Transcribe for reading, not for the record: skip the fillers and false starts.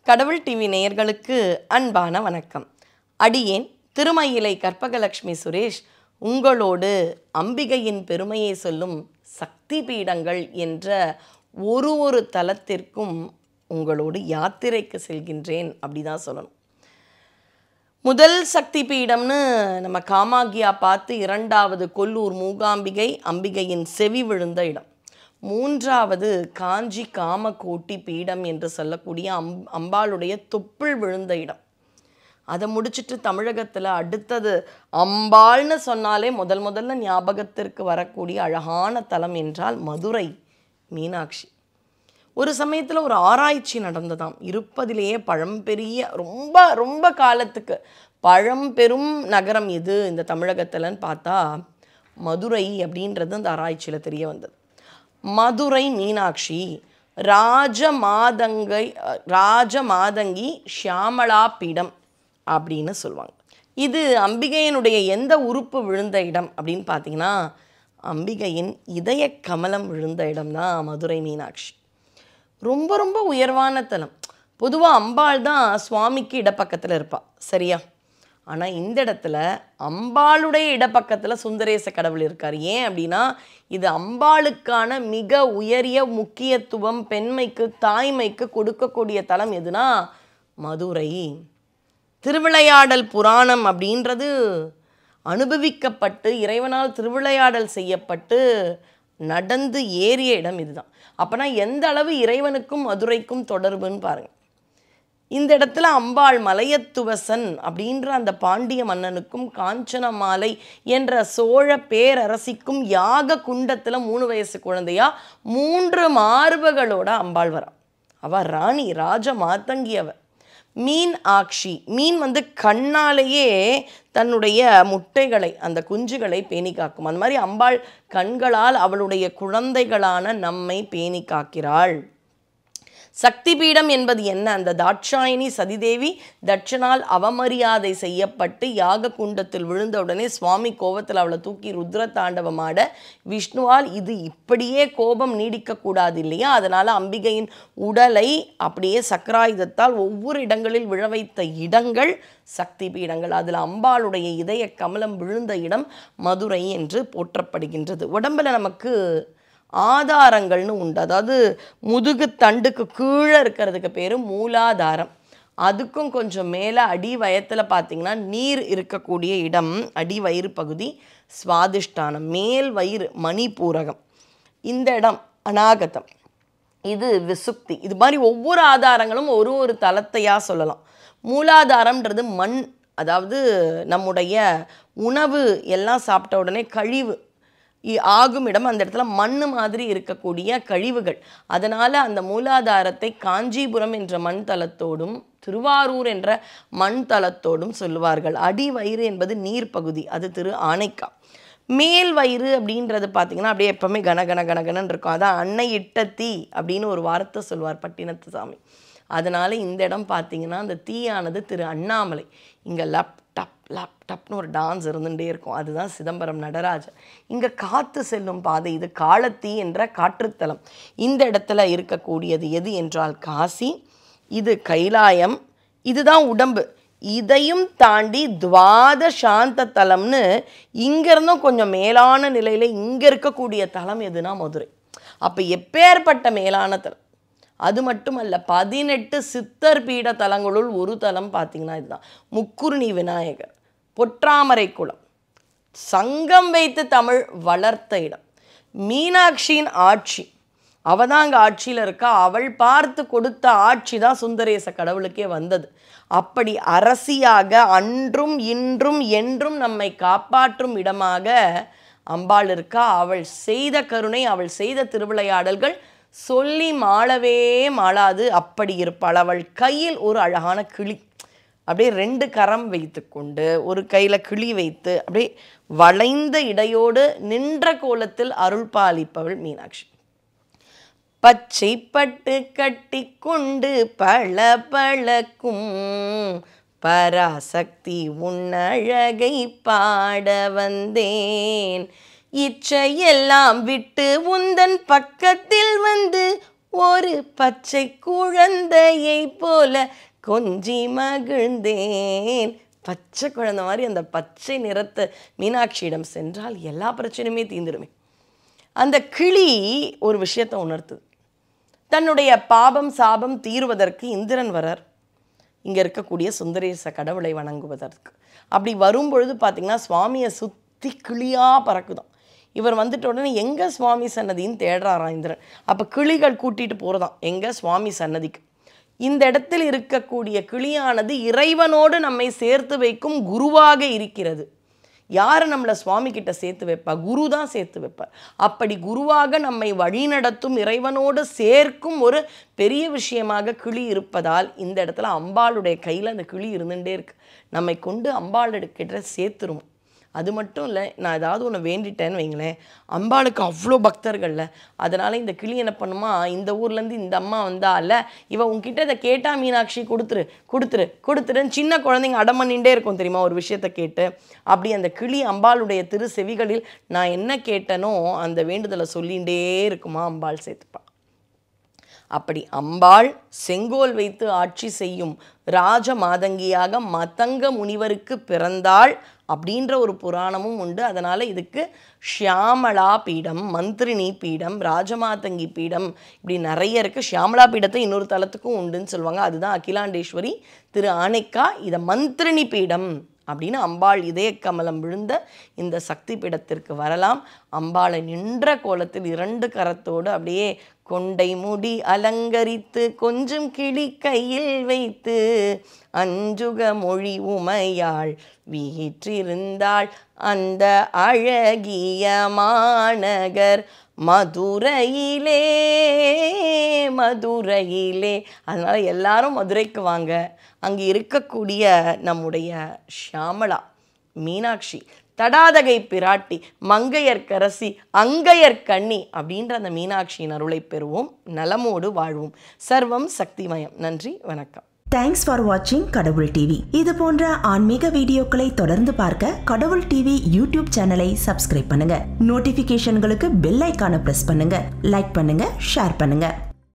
கடவுள் டிவி நேயர்களுக்கு அன்பான வணக்கம். அடியேன் திருமயிலை கற்பகலட்சுமி சுரேஷ் உங்களோடு அம்பிகையின் பெருமையை சொல்லும் சக்தி பீடங்கள் என்ற ஒரு தலத்திற்கும் உங்களோடு யாத்திரைக்கு செல்கின்றேன் அப்படிதான் சொல்லணும். முதல் சக்தி பீடம்னு நம்ம காமாகியா பார்த்து, இரண்டாவது கொல்லூர் மூகாம்பிகை அம்பிகையின் செவி விழுந்த இடம், மூன்றாவது காஞ்சி காமகோட்டி பீடம் என்று சொல்லக்கூடிய அம்பாளுடைய தொப்புள் விழுந்த இடம். அதை முடிச்சுட்டு தமிழகத்தில் அடுத்தது அம்பாள்னு சொன்னாலே முதல்ல ஞாபகத்திற்கு வரக்கூடிய அழகான தலம் என்றால் மதுரை மீனாட்சி. ஒரு சமயத்தில் ஒரு ஆராய்ச்சி நடந்ததாம். இருப்பதிலேயே பழம்பெரிய ரொம்ப காலத்துக்கு பழம்பெரும் நகரம் எது இந்த தமிழகத்தில்னு பார்த்தா மதுரை அப்படின்றது அந்த ஆராய்ச்சியில் தெரிய வந்தது. மதுரை மீனாட்சி ராஜமாதங்கி ஷியாமளா பீடம் அப்படின்னு சொல்லுவாங்க. இது அம்பிகையினுடைய எந்த உறுப்பு விழுந்த இடம் அப்படின்னு பார்த்தீங்கன்னா, அம்பிகையின் இதய கமலம் விழுந்த இடம் தான் மதுரை மீனாட்சி. ரொம்ப உயர்வான தலம். பொதுவாக அம்பாள் தான் சுவாமிக்கு இடப்பக்கத்தில் இருப்பாள், சரியா? ஆனால் இந்த இடத்துல அம்பாளுடைய இடப்பக்கத்தில் சுந்தரேச கடவுள் இருக்கார். ஏன் அப்படின்னா, இது அம்பாளுக்கான மிக உயரிய முக்கியத்துவம், பெண்மைக்கு தாய்மைக்கு கொடுக்கக்கூடிய தலம் எதுனா மதுரை. திருவிளையாடல் புராணம் அப்படின்றது அனுபவிக்கப்பட்டு இறைவனால் திருவிளையாடல் செய்யப்பட்டு நடந்து ஏறிய இடம் இதுதான். அப்போனா எந்த அளவு இறைவனுக்கும் மதுரைக்கும் தொடர்புன்னு பாருங்கள். இந்த இடத்துல அம்பாள் மலையத்துவசன் அப்படின்ற அந்த பாண்டிய மன்னனுக்கும் காஞ்சன மாலை என்ற சோழ பேரரசிக்கும் யாக குண்டத்தில் 3 வயசு குழந்தையா 3 மார்புகளோட அம்பாள் வரா. அவ ராணி, ராஜ மாதங்கி. அவ மீன் ஆக்ஷி. மீன் கண்ணாலேயே தன்னுடைய முட்டைகளை, அந்த குஞ்சுகளை பேணி காக்கும். அந்த மாதிரி அம்பாள் கண்களால் அவளுடைய குழந்தைகளான நம்மை பேணி காக்கிறாள். சக்தி பீடம் என்பது என்ன? அந்த தாட்சாயினி சதிதேவி தட்சனால் அவமரியாதை செய்யப்பட்டு யாக குண்டத்தில் விழுந்த உடனே சுவாமி கோபத்தில் அவளை தூக்கி ருத்ர தாண்டவமாட, விஷ்ணுவால் இது இப்படியே கோபம் நீடிக்கக்கூடாது இல்லையா, அதனால் அம்பிகையின் உடலை அப்படியே சக்கராயுதத்தால் ஒவ்வொரு இடங்களில் விழ வைத்த இடங்கள் சக்தி பீடங்கள். அதில் அம்பாளுடைய இதய கமலம் விழுந்த இடம் மதுரை என்று போற்றப்படுகின்றது. உடம்பில் நமக்கு ஆதாரங்கள்னு உண்டு. அதாவது முதுகு தண்டுக்கு கீழே இருக்கிறதுக்கு பேர் மூலாதாரம். அதுக்கும் கொஞ்சம் மேலே அடி வயத்தில் பார்த்திங்கன்னா நீர் இருக்கக்கூடிய இடம் அடி வயிறு பகுதி சுவாதிஷ்டானம், மேல் வயிறு மணிபூரகம், இந்த இடம் அநாகதம், இது விசுக்தி. இது மாதிரி ஒவ்வொரு ஆதாரங்களும் ஒரு தலத்தையாக சொல்லலாம். மூலாதாரம்ன்றது மண், அதாவது நம்முடைய உணவு எல்லாம் சாப்பிட்ட உடனே கழிவு ஆகும் இடம். அந்த இடத்துல மண் மாதிரி இருக்கக்கூடிய கழிவுகள். அதனால் அந்த மூலாதாரத்தை காஞ்சிபுரம் என்ற மண் தலத்தோடும் திருவாரூர் என்ற மண் தலத்தோடும் சொல்லுவார்கள். அடி வயிறு என்பது நீர் பகுதி, அது திரு ஆனைக்கா. மேல் வயிறு அப்படின்றது பார்த்திங்கன்னா அப்படியே எப்போவுமே கனகனன்னு இருக்கும். அதான் அன்னை இட்ட தீ அப்படின்னு ஒரு வார்த்தை சொல்லுவார் பட்டினத்து சாமி. அதனால் இந்த இடம் பார்த்திங்கன்னா அந்த தீயானது திரு அண்ணாமலை. இங்கே லேப்டாப்னு ஒரு டான்ஸ் இருந்துகிட்டே இருக்கும். அதுதான் சிதம்பரம் நடராஜர். இங்கே காற்று செல்லும் பாதை, இது காலத்தீ என்ற காற்றுத்தலம். இந்த இடத்துல இருக்கக்கூடியது எது என்றால் காசி, இது கைலாயம், இதுதான் உடம்பு. இதையும் தாண்டி துவாத சாந்த தலம்னு இங்கேருந்தும் கொஞ்சம் மேலான நிலையில் இங்கே இருக்கக்கூடிய தலம் எதுனா மதுரை. அப்போ எப்பேற்பட்ட மேலான தலம்! அது மட்டுமல்ல, 18 சித்தர் பீட தலங்களுள் ஒரு தலம் பார்த்திங்கன்னா இதுதான். முக்குருணி விநாயகர், பொற்றாமரை குளம், சங்கம் வைத்து தமிழ் வளர்த்த இடம், மீனாட்சியின் ஆட்சி. அவள் தான் அங்கே ஆட்சியில் இருக்கா. அவள் பார்த்து கொடுத்த ஆட்சி தான் சுந்தரேச கடவுளுக்கே வந்தது. அப்படி அரசியாக அன்றும் இன்றும் என்றும் நம்மை காப்பாற்றும் இடமாக அம்பாள் இருக்கா. அவள் செய்த கருணை, அவள் செய்த திருவிளையாடல்கள் சொல்லி மாளவே மாளாது. அப்படி இருப்பாள். அவள் கையில் ஒரு அழகான கிளி, அப்படியே 2 கரம் வைத்து கொண்டு ஒரு கையில் கிளி வைத்து அப்படியே வளைந்த இடையோடு நின்ற கோலத்தில் அருள் பாலிப்பவள் மீனாட்சி. பச்சை பட்டு கட்டி கொண்டு பளபளக்கும் பராசக்தி உன்னழகை பாட வந்தேன், இச்சையெல்லாம் விட்டு உந்தன் பக்கத்தில் வந்து ஒரு பச்சை குழந்தையை போல கொஞ்சி மகிழ்ந்தேன். பச்சை குழந்தை மாதிரி அந்த பச்சை நிறத்தை மீனாட்சியிடம் சென்றால் எல்லா பிரச்சனையுமே தீந்துடுமே. அந்த கிளி ஒரு விஷயத்தை உணர்த்துது. தன்னுடைய பாபம் சாபம் தீர்வதற்கு இந்திரன் வரார் இங்கே இருக்கக்கூடிய சுந்தரேச கடவுளை வணங்குவதற்கு. அப்படி வரும்பொழுது பார்த்திங்கன்னா சுவாமியை சுற்றி கிளியாக பறக்குதான். இவர் வந்துட்ட உடனே எங்கே சுவாமி சன்னதின்னு தேடுறாராம் இந்திரன். அப்போ கிளிகள் கூட்டிகிட்டு போகிறதாம் எங்கே சுவாமி சன்னதிக்கு. இந்த இடத்தில் இருக்கக்கூடிய கிளியானது இறைவனோடு நம்மை சேர்த்து வைக்கும் குருவாக இருக்கிறது. யார் நம்மளை சுவாமி கிட்ட சேர்த்து வைப்பா? குரு தான் சேர்த்து வைப்பார். அப்படி குருவாக நம்மை வழிநடத்தும் இறைவனோடு சேர்க்கும் ஒரு பெரிய விஷயமாக கிளி இருப்பதால் இந்த இடத்துல அம்பாளுடைய கையில் அந்த கிளி இருந்துகிட்டே இருக்கு. நம்மை கொண்டு அம்பாள் கிட்ட சேர்த்துரும். அது மட்டும் இல்லை, நான் ஏதாவது ஒன்று வேண்டிட்டேன்னு வைங்களேன், அம்பாளுக்கு அவ்வளோ பக்தர்கள்ல, அதனால் இந்த கிளி என்ன பண்ணுமா, இந்த ஊர்லேருந்து இந்த அம்மா வந்தால இவன் உங்ககிட்ட இதை கேட்டா மீனாட்சி கொடுத்துருன்னு சின்ன குழந்தைங்க அடம் பண்ணிகிட்டே இருக்கும் தெரியுமா ஒரு விஷயத்தை கேட்டு. அப்படி அந்த கிளி அம்பாளுடைய திரு செவிகளில் நான் என்ன கேட்டனோ அந்த வேண்டுதலை சொல்லிகிட்டே இருக்குமா அம்பாள் சேர்த்துப்பா. அப்படி அம்பாள் செங்கோல் வைத்து ஆட்சி செய்யும் ராஜ மாதங்கியாக மதங்க முனிவருக்கு பிறந்தாள் அப்படின்ற ஒரு புராணமும் உண்டு. அதனால் இதுக்கு ஷியாமளா பீடம், மந்திரினி பீடம், ராஜமாதங்கி பீடம் இப்படி நிறைய இருக்குது. ஷியாமளா பீடத்தை இன்னொரு தலத்துக்கும் உண்டுன்னு சொல்லுவாங்க. அதுதான் அகிலாண்டேஸ்வரி திரு ஆனைக்கா. இதை மந்திரினி பீடம் அப்படின்னு அம்பாள் இதய கமலம் விழுந்த இந்த சக்தி பீடத்திற்கு வரலாம். அம்பாளை நின்ற கோலத்தில் 2 கரத்தோடு அப்படியே கொண்டை முடி அலங்கரித்து கொஞ்சம் கிளி கையில் வைத்து அஞ்சுக மொழி உமையாள் வீற்றிருந்தாள் அந்த அழகிய மாநகர் மதுரையிலே. அதனால் எல்லாரும் மதுரைக்கு வாங்க. அங்கே இருக்கக்கூடிய நம்முடைய ஷியாமளா மீனாட்சி, தடாதகை பிராட்டி, மங்கையர்க்கரசி, அங்கையர்கண்ணி அப்படின்ற அந்த மீனாட்சியின் அருளை பெறுவோம். நலமோடு வாழ்வோம். சர்வம் சக்திமயம். நன்றி, வணக்கம். தேங்க்ஸ் ஃபார் வாட்சிங் கடவுள் டிவி. இது போன்ற ஆன்மீக வீடியோக்களை தொடர்ந்து பார்க்க கடவுள் டிவி யூடியூப் சேனலை சப்ஸ்கிரைப் பண்ணுங்க. நோட்டிபிகேஷன்களுக்கு பெல் ஐகானை பிரஸ் பண்ணுங்க. லைக் பண்ணுங்க, ஷேர் பண்ணுங்க.